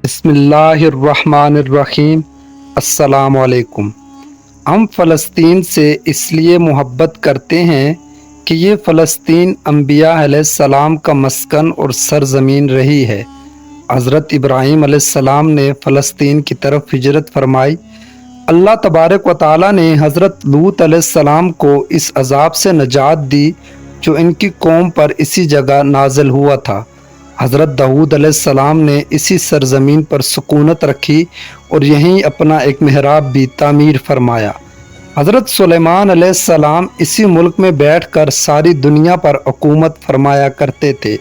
بسم اللہ الرحمن الرحیم۔ السلام علیکم۔ ہم فلسطین سے اس لیے محبت کرتے ہیں کہ یہ فلسطین انبیاء علیہ السلام کا مسکن اور سرزمین رہی ہے۔ حضرت ابراہیم علیہ السلام نے فلسطین کی طرف ہجرت فرمائی۔ اللہ تبارک و تعالیٰ نے حضرت لوط علیہ السلام کو اس عذاب سے نجات دی جو ان کی قوم پر اسی جگہ نازل ہوا تھا۔ حضرت داؤد علیہ السلام نے اسی سرزمین پر سکونت رکھی اور یہیں اپنا ایک محراب بھی تعمیر فرمایا۔ حضرت سلیمان علیہ السلام اسی ملک میں بیٹھ کر ساری دنیا پر حکومت فرمایا کرتے تھے۔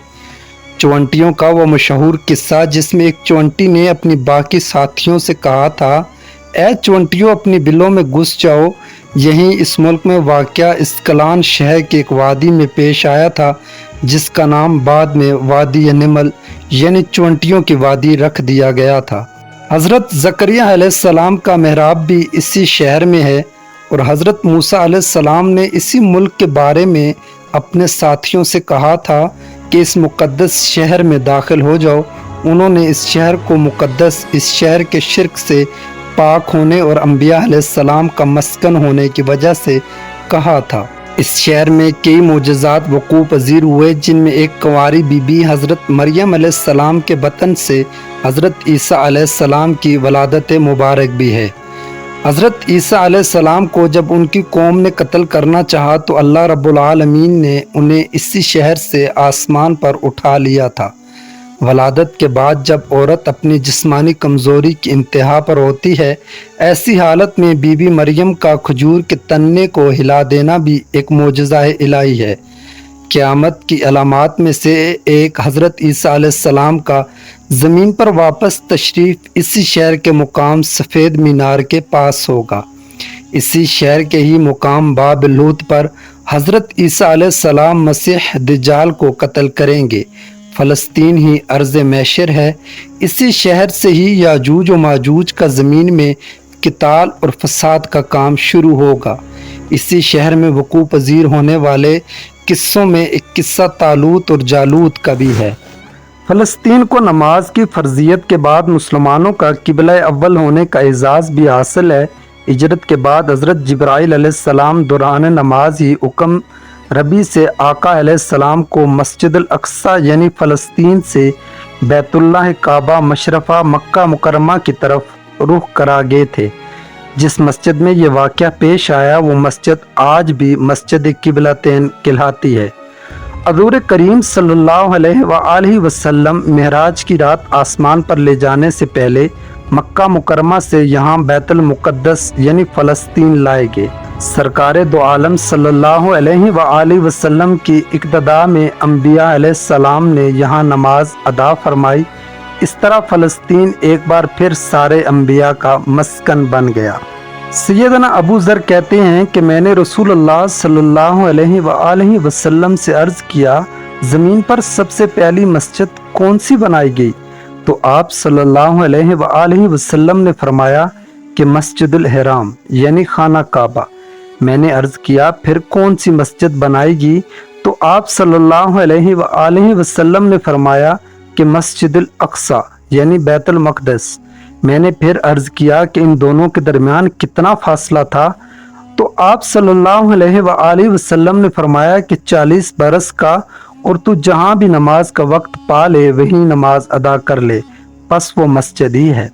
چونٹیوں کا وہ مشہور قصہ جس میں ایک چونٹی نے اپنی باقی ساتھیوں سے کہا تھا، اے چونٹیوں اپنی بلوں میں گھس جاؤ، یہیں اس ملک میں واقع اسکلان شہر کے ایک وادی میں پیش آیا تھا جس کا نام بعد میں وادی نمل یعنی چونٹیوں کی وادی رکھ دیا گیا تھا۔ حضرت زکریا علیہ السلام کا محراب بھی اسی شہر میں ہے اور حضرت موسیٰ علیہ السلام نے اسی ملک کے بارے میں اپنے ساتھیوں سے کہا تھا کہ اس مقدس شہر میں داخل ہو جاؤ۔ انہوں نے اس شہر کو مقدس، اس شہر کے شرک سے پاک ہونے اور انبیاء علیہ السلام کا مسکن ہونے کی وجہ سے کہا تھا۔ اس شہر میں کئی معجزات وقوع پذیر ہوئے جن میں ایک کنواری بی بی حضرت مریم علیہ السلام کے بطن سے حضرت عیسیٰ علیہ السلام کی ولادت مبارک بھی ہے۔ حضرت عیسیٰ علیہ السلام کو جب ان کی قوم نے قتل کرنا چاہا تو اللہ رب العالمین نے انہیں اسی شہر سے آسمان پر اٹھا لیا تھا۔ ولادت کے بعد جب عورت اپنی جسمانی کمزوری کی انتہا پر ہوتی ہے، ایسی حالت میں بی بی مریم کا کھجور کے تنے کو ہلا دینا بھی ایک معجزہ الہی ہے۔ قیامت کی علامات میں سے ایک حضرت عیسیٰ علیہ السلام کا زمین پر واپس تشریف اسی شہر کے مقام سفید مینار کے پاس ہوگا۔ اسی شہر کے ہی مقام باب لوط پر حضرت عیسیٰ علیہ السلام مسیح دجال کو قتل کریں گے۔ فلسطین ہی ارض محشر ہے۔ اسی شہر سے ہی یاجوج و ماجوج کا زمین میں قتال اور فساد کا کام شروع ہوگا۔ اسی شہر میں وقوع پذیر ہونے والے قصوں میں ایک قصہ طالوت اور جالوت کا بھی ہے۔ فلسطین کو نماز کی فرضیت کے بعد مسلمانوں کا قبلہ اول ہونے کا اعزاز بھی حاصل ہے۔ ہجرت کے بعد حضرت جبرائیل علیہ السلام دوران نماز ہی حکم ربی سے آقا علیہ السلام کو مسجد الاقصی یعنی فلسطین سے بیت اللہ کعبہ مشرفہ مکہ مکرمہ کی طرف رخ کرا گئے تھے۔ جس مسجد میں یہ واقعہ پیش آیا وہ مسجد آج بھی مسجد قبلتین کہلاتی ہے۔ حضور کریم صلی اللہ علیہ وآلہ وسلم معراج کی رات آسمان پر لے جانے سے پہلے مکہ مکرمہ سے یہاں بیت المقدس یعنی فلسطین لائے گئے۔ سرکار دو عالم صلی اللہ علیہ وآلہ وسلم کی اقتداء میں انبیاء علیہ السلام نے یہاں نماز ادا فرمائی۔ اس طرح فلسطین ایک بار پھر سارے انبیاء کا مسکن بن گیا۔ سیدنا ابو ذر کہتے ہیں کہ میں نے رسول اللہ صلی اللہ علیہ وآلہ وسلم سے عرض کیا، زمین پر سب سے پہلی مسجد کون سی بنائی گئی؟ تو آپ صلی اللہ علیہ وآلہ وسلم نے فرمایا کہ مسجد الحرام یعنی خانہ کعبہ۔ میں نے عرض کیا پھر کون سی مسجد بنائی گی؟ تو آپ صلی اللہ علیہ وآلہ وسلم نے فرمایا کہ مسجد الاقصی یعنی بیت المقدس۔ میں نے پھر عرض کیا کہ ان دونوں کے درمیان کتنا فاصلہ تھا؟ تو آپ صلی اللہ علیہ وآلہ وسلم نے فرمایا کہ 40 برس کا، اور تو جہاں بھی نماز کا وقت پا لے وہیں نماز ادا کر لے، پس وہ مسجد ہی ہے۔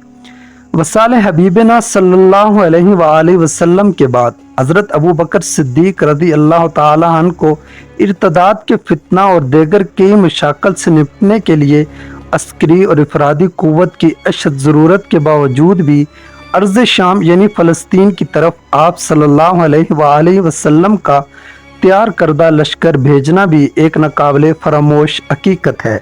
وصال حبیبنا صلی اللہ علیہ وآلہ وسلم کے بعد حضرت ابو بکر صدیق رضی اللہ تعالی عنہ کو ارتداد کے فتنہ اور دیگر کئی مشاکل سے نپٹنے کے لیے عسکری اور افرادی قوت کی اشد ضرورت کے باوجود بھی ارض شام یعنی فلسطین کی طرف آپ صلی اللہ علیہ وآلہ وسلم کا تیار کردہ لشکر بھیجنا بھی ایک ناقابل فراموش حقیقت ہے۔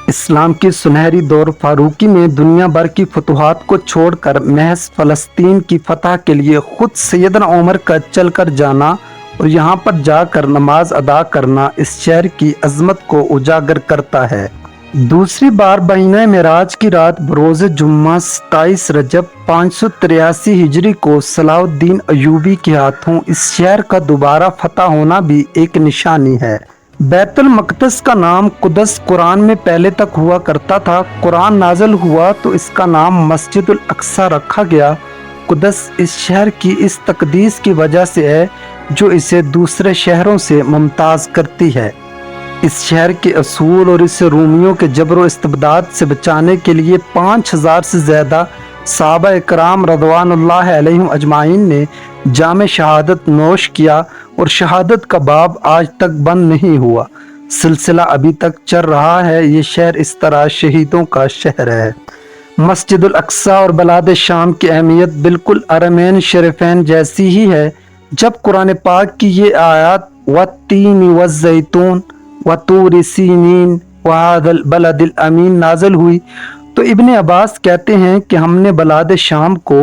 اسلام کی سنہری دور فاروقی میں دنیا بھر کی فتوحات کو چھوڑ کر محض فلسطین کی فتح کے لیے خود سیدنا عمر کا چل کر جانا اور یہاں پر جا کر نماز ادا کرنا اس شہر کی عظمت کو اجاگر کرتا ہے۔ دوسری بار مہینہ معراج کی رات بروز جمعہ 27 رجب 583 ہجری کو صلاح الدین ایوبی کے ہاتھوں اس شہر کا دوبارہ فتح ہونا بھی ایک نشانی ہے۔ بیت المقدس کا نام قدس قرآن میں پہلے تک ہوا کرتا تھا۔ قرآن نازل ہوا تو اس کا نام مسجد الاقصی رکھا گیا۔ قدس اس شہر کی اس تقدیس کی وجہ سے ہے جو اسے دوسرے شہروں سے ممتاز کرتی ہے۔ اس شہر کے اصول اور اسے رومیوں کے جبر و استبداد سے بچانے کے لیے 5000 سے زیادہ صحابہ کرام رضوان اللہ علیہم اجمعین نے جام شہادت نوش کیا اور شہادت کا باب آج تک بند نہیں ہوا، سلسلہ ابھی تک چل رہا ہے۔ یہ شہر اس طرح شہیدوں کا شہر ہے۔ مسجد الاقصی اور بلاد شام کی اہمیت بالکل حرمین شریفین جیسی ہی ہے۔ جب قرآن پاک کی یہ آیات والتین والزیتون وطور سینین وہذا البلد الامین نازل ہوئی تو ابن عباس کہتے ہیں کہ ہم نے بلاد شام کو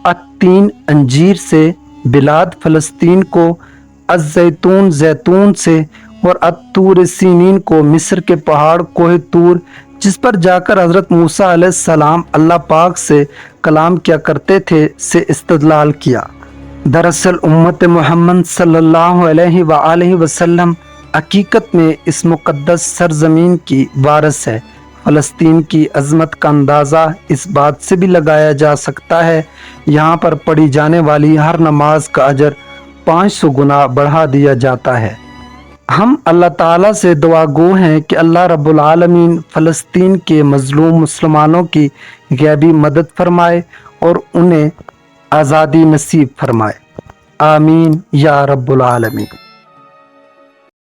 التین انجیر سے، بلاد فلسطین کو الزیتون زیتون سے اور الطور سینین کو مصر کے پہاڑ کوہ طور جس پر جا کر حضرت موسیٰ علیہ السلام اللہ پاک سے کلام کیا کرتے تھے سے استدلال کیا۔ دراصل امت محمد صلی اللہ علیہ وآلہ وسلم حقیقت میں اس مقدس سرزمین کی وارث ہے۔ فلسطین کی عظمت کا اندازہ اس بات سے بھی لگایا جا سکتا ہے یہاں پر پڑھی جانے والی ہر نماز کا اجر 500 گنا بڑھا دیا جاتا ہے۔ ہم اللہ تعالیٰ سے دعا گو ہیں کہ اللہ رب العالمین فلسطین کے مظلوم مسلمانوں کی غیبی مدد فرمائے اور انہیں آزادی نصیب فرمائے، آمین یا رب العالمین۔